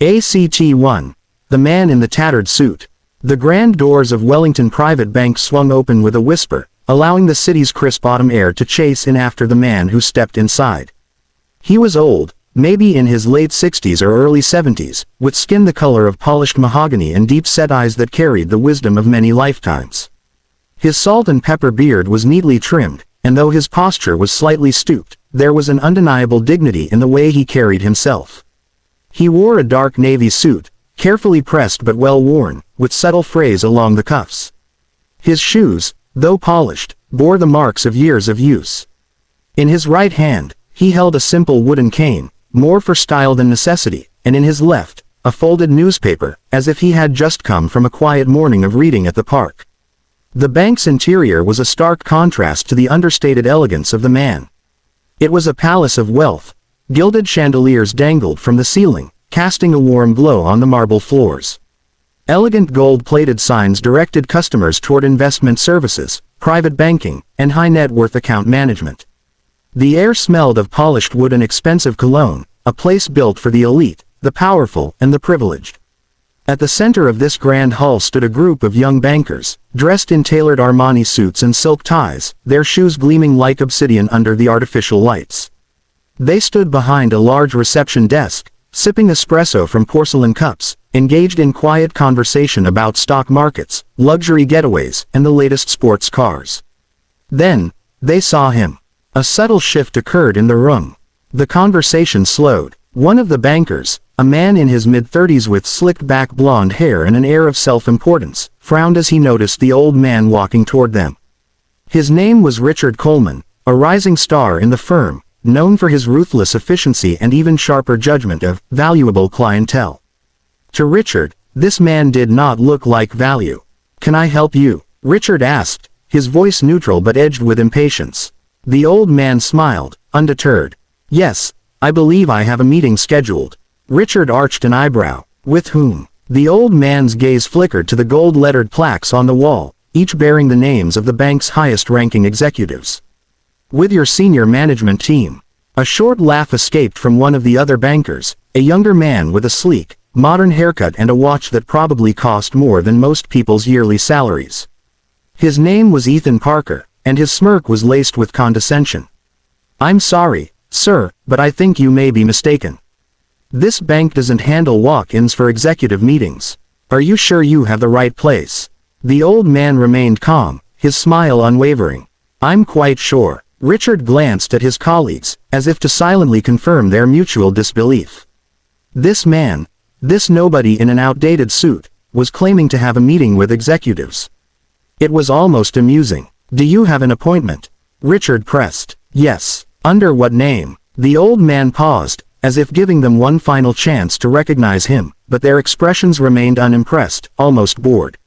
ACT-1. The man in the tattered suit. The grand doors of Wellington Private Bank swung open with a whisper, allowing the city's crisp autumn air to chase in after the man who stepped inside. He was old, maybe in his late 60s or early 70s, with skin the color of polished mahogany and deep-set eyes that carried the wisdom of many lifetimes. His salt and pepper beard was neatly trimmed, and though his posture was slightly stooped, there was an undeniable dignity in the way he carried himself. He wore a dark navy suit, carefully pressed but well worn, with subtle frays along the cuffs. His shoes, though polished, bore the marks of years of use. In his right hand, he held a simple wooden cane, more for style than necessity, and in his left, a folded newspaper, as if he had just come from a quiet morning of reading at the park. The bank's interior was a stark contrast to the understated elegance of the man. It was a palace of wealth. Gilded chandeliers dangled from the ceiling, casting a warm glow on the marble floors. Elegant gold-plated signs directed customers toward investment services, private banking, and high-net-worth account management. The air smelled of polished wood and expensive cologne, a place built for the elite, the powerful, and the privileged. At the center of this grand hall stood a group of young bankers, dressed in tailored Armani suits and silk ties, their shoes gleaming like obsidian under the artificial lights. They stood behind a large reception desk, sipping espresso from porcelain cups, engaged in quiet conversation about stock markets, luxury getaways, and the latest sports cars. Then, they saw him. A subtle shift occurred in the room. The conversation slowed. One of the bankers, a man in his mid-30s with slicked-back blonde hair and an air of self-importance, frowned as he noticed the old man walking toward them. His name was Richard Coleman, a rising star in the firm, known for his ruthless efficiency and even sharper judgment of valuable clientele. To Richard, this man did not look like value. "Can I help you?" Richard asked, his voice neutral but edged with impatience. The old man smiled, undeterred. "Yes, I believe I have a meeting scheduled." Richard arched an eyebrow. "With whom?" The old man's gaze flickered to the gold-lettered plaques on the wall, each bearing the names of the bank's highest-ranking executives. "With your senior management team." A short laugh escaped from one of the other bankers, a younger man with a sleek, modern haircut and a watch that probably cost more than most people's yearly salaries. His name was Ethan Parker, and his smirk was laced with condescension. "I'm sorry, sir, but I think you may be mistaken. This bank doesn't handle walk-ins for executive meetings. Are you sure you have the right place?" The old man remained calm, his smile unwavering. "I'm quite sure." Richard glanced at his colleagues, as if to silently confirm their mutual disbelief. This man, this nobody in an outdated suit, was claiming to have a meeting with executives. It was almost amusing. "Do you have an appointment?" Richard pressed. "Yes." "Under what name?" The old man paused, as if giving them one final chance to recognize him, but their expressions remained unimpressed, almost bored.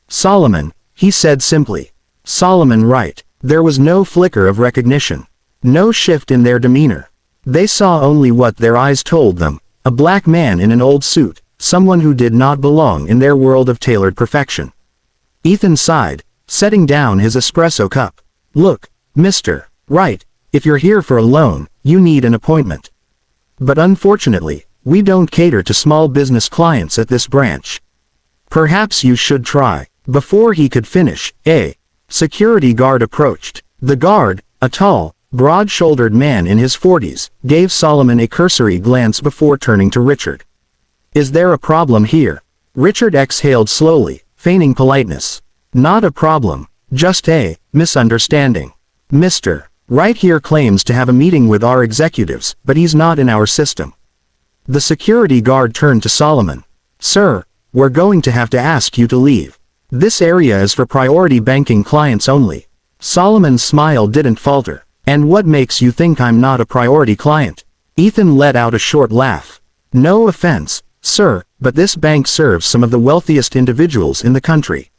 "Solomon," he said simply. "Solomon Wright." There was no flicker of recognition. No shift in their demeanor. They saw only what their eyes told them, a black man in an old suit, someone who did not belong in their world of tailored perfection. Ethan sighed, setting down his espresso cup. "Look, Mr. Wright, if you're here for a loan, you need an appointment. But unfortunately, we don't cater to small business clients at this branch. Perhaps you should try." Before he could finish, a security guard approached. The guard, a tall, broad-shouldered man in his 40s, gave Solomon a cursory glance before turning to Richard. "Is there a problem here?" Richard exhaled slowly, feigning politeness. "Not a problem, just a misunderstanding. Mr. Wright here claims to have a meeting with our executives, but he's not in our system." The security guard turned to Solomon. "Sir, we're going to have to ask you to leave. This area is for priority banking clients only." Solomon's smile didn't falter. "And what makes you think I'm not a priority client?" Ethan let out a short laugh. "No offense, sir, but this bank serves some of the wealthiest individuals in the country.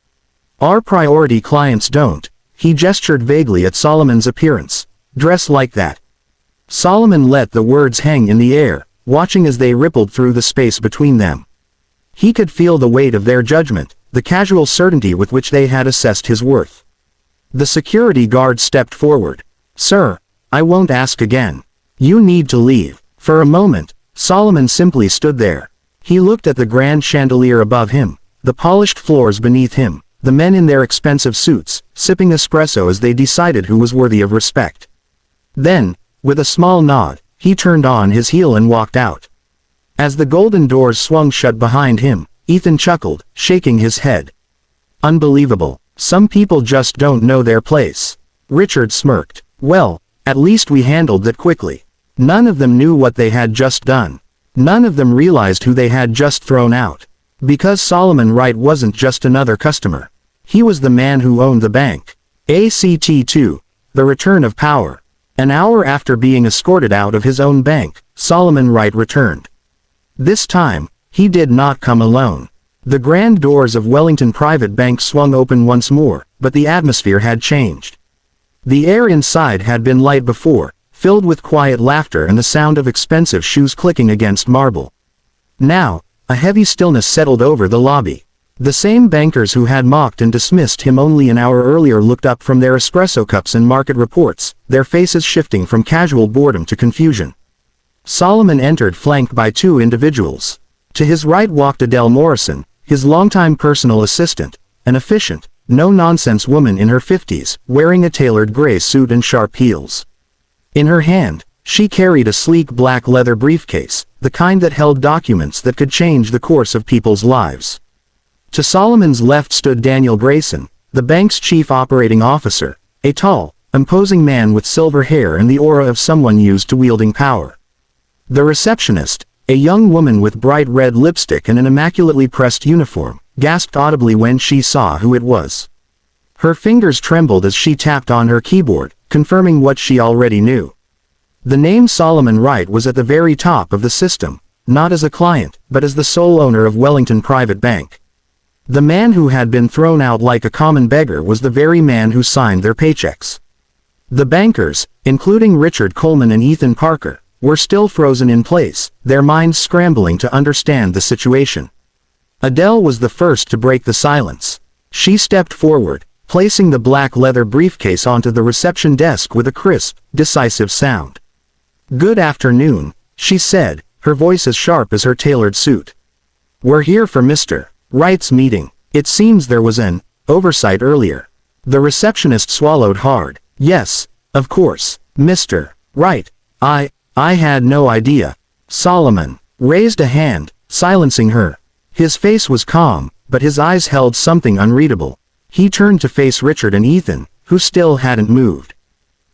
Our priority clients don't." He gestured vaguely at Solomon's appearance. "Dress like that." Solomon let the words hang in the air, watching as they rippled through the space between them. He could feel the weight of their judgment, the casual certainty with which they had assessed his worth. The security guard stepped forward. "Sir, I won't ask again. You need to leave." For a moment, Solomon simply stood there. He looked at the grand chandelier above him, the polished floors beneath him, the men in their expensive suits, sipping espresso as they decided who was worthy of respect. Then, with a small nod, he turned on his heel and walked out. As the golden doors swung shut behind him, Ethan chuckled, shaking his head. Unbelievable. Some people just don't know their place. Richard smirked. Well, at least we handled that quickly. None of them knew what they had just done. None of them realized who they had just thrown out. Because Solomon Wright wasn't just another customer. He was the man who owned the bank. Act 2. The Return of Power. An hour after being escorted out of his own bank, Solomon Wright returned. This time, he did not come alone. The grand doors of Wellington Private Bank swung open once more, but the atmosphere had changed. The air inside had been light before, filled with quiet laughter and the sound of expensive shoes clicking against marble. Now, a heavy stillness settled over the lobby. The same bankers who had mocked and dismissed him only an hour earlier looked up from their espresso cups and market reports, their faces shifting from casual boredom to confusion. Solomon entered flanked by two individuals. To his right walked Adele Morrison, his longtime personal assistant, an efficient, no-nonsense woman in her 50s, wearing a tailored gray suit and sharp heels. In her hand, she carried a sleek black leather briefcase, the kind that held documents that could change the course of people's lives. To Solomon's left stood Daniel Grayson, the bank's chief operating officer, a tall, imposing man with silver hair and the aura of someone used to wielding power. The receptionist, a young woman with bright red lipstick and an immaculately pressed uniform, gasped audibly when she saw who it was. Her fingers trembled as she tapped on her keyboard, confirming what she already knew. The name Solomon Wright was at the very top of the system, not as a client, but as the sole owner of Wellington Private Bank. The man who had been thrown out like a common beggar was the very man who signed their paychecks. The bankers, including Richard Coleman and Ethan Parker, were still frozen in place, their minds scrambling to understand the situation. Adele was the first to break the silence. She stepped forward, placing the black leather briefcase onto the reception desk with a crisp, decisive sound. "Good afternoon," she said, her voice as sharp as her tailored suit. "We're here for Mr. Wright's meeting. It seems there was an oversight earlier." The receptionist swallowed hard. "Yes, of course, Mr. Wright. I had no idea." Solomon raised a hand, silencing her. His face was calm, but his eyes held something unreadable. He turned to face Richard and Ethan, who still hadn't moved.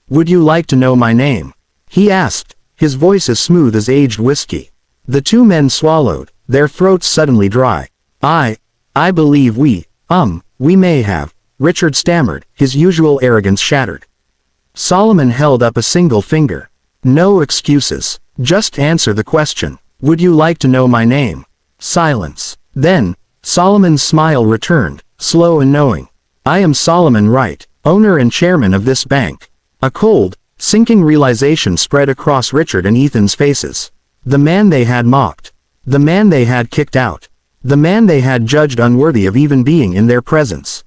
"Would you like to know my name?" he asked, his voice as smooth as aged whiskey. The two men swallowed, their throats suddenly dry. I believe we may have," Richard stammered, his usual arrogance shattered. Solomon held up a single finger. "No excuses. Just answer the question. Would you like to know my name?" Silence. Then, Solomon's smile returned, slow and knowing. "I am Solomon Wright, owner and chairman of this bank." A cold, sinking realization spread across Richard and Ethan's faces. The man they had mocked. The man they had kicked out. The man they had judged unworthy of even being in their presence.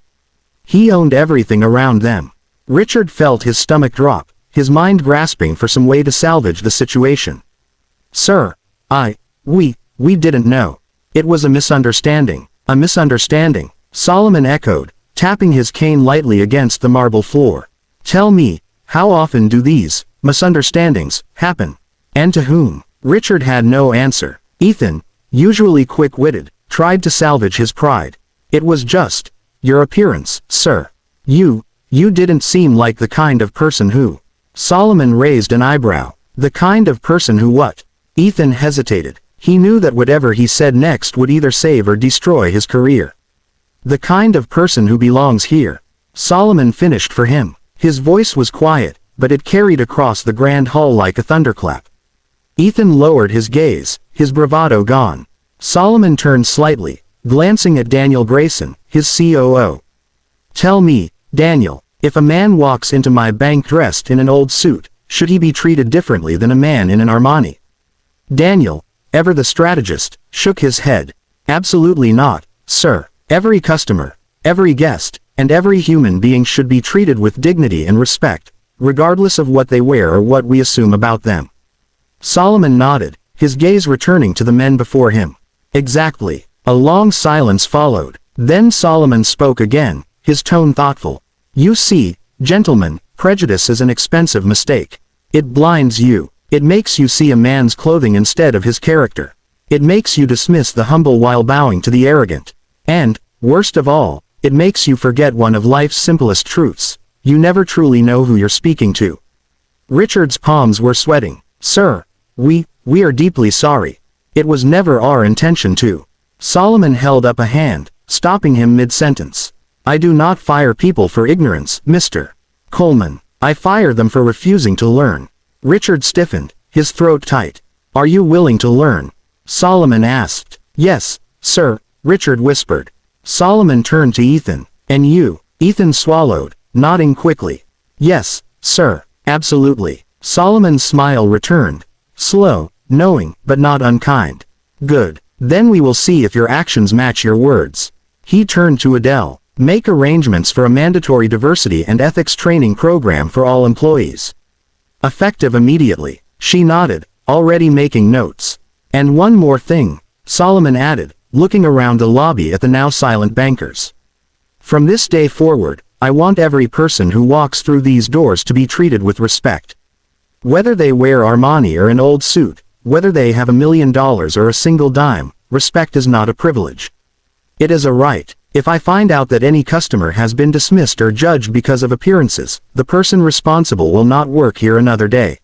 He owned everything around them. Richard felt his stomach drop, his mind grasping for some way to salvage the situation. "Sir, we didn't know. It was a misunderstanding." "A misunderstanding," Solomon echoed, tapping his cane lightly against the marble floor. "Tell me, how often do these misunderstandings happen? And to whom?" Richard had no answer. Ethan, usually quick-witted, tried to salvage his pride. "It was just your appearance, sir. You didn't seem like the kind of person who..." Solomon raised an eyebrow. "The kind of person who what?" Ethan hesitated. He knew that whatever he said next would either save or destroy his career. "The kind of person who belongs here," Solomon finished for him. His voice was quiet, but it carried across the grand hall like a thunderclap. Ethan lowered his gaze, his bravado gone. Solomon turned slightly, glancing at Daniel Grayson, his COO. "Tell me, Daniel, if a man walks into my bank dressed in an old suit, should he be treated differently than a man in an Armani?" Daniel, ever the strategist, shook his head. "Absolutely not, sir. Every customer, every guest, and every human being should be treated with dignity and respect, regardless of what they wear or what we assume about them." Solomon nodded, his gaze returning to the men before him. Exactly. A long silence followed. Then Solomon spoke again, his tone thoughtful. You see, gentlemen, prejudice is an expensive mistake. It blinds you. It makes you see a man's clothing instead of his character. It makes you dismiss the humble while bowing to the arrogant. And, worst of all, it makes you forget one of life's simplest truths. You never truly know who you're speaking to. Richard's palms were sweating. Sir, we are deeply sorry. It was never our intention to. Solomon held up a hand, stopping him mid-sentence. I do not fire people for ignorance, Mr. Coleman. I fire them for refusing to learn. Richard stiffened, his throat tight. Are you willing to learn? Solomon asked. Yes, sir, Richard whispered. Solomon turned to Ethan. And you? Ethan swallowed, nodding quickly. Yes, sir, absolutely. Solomon's smile returned. Slow, knowing, but not unkind. Good. Then we will see if your actions match your words. He turned to Adele. Make arrangements for a mandatory diversity and ethics training program for all employees. Effective immediately. She nodded, already making notes. And one more thing, Solomon added, looking around the lobby at the now silent bankers. From this day forward, I want every person who walks through these doors to be treated with respect. Whether they wear Armani or an old suit, whether they have $1 million or a single dime, respect is not a privilege. It is a right. If I find out that any customer has been dismissed or judged because of appearances, the person responsible will not work here another day.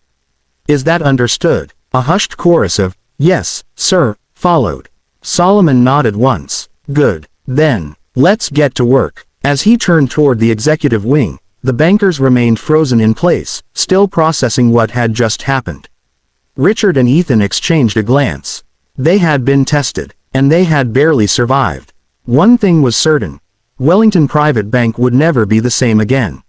Is that understood? A hushed chorus of, yes, sir, followed. Solomon nodded once. Good. Then, let's get to work. As he turned toward the executive wing, the bankers remained frozen in place, still processing what had just happened. Richard and Ethan exchanged a glance. They had been tested, and they had barely survived. One thing was certain. Wellington Private Bank would never be the same again.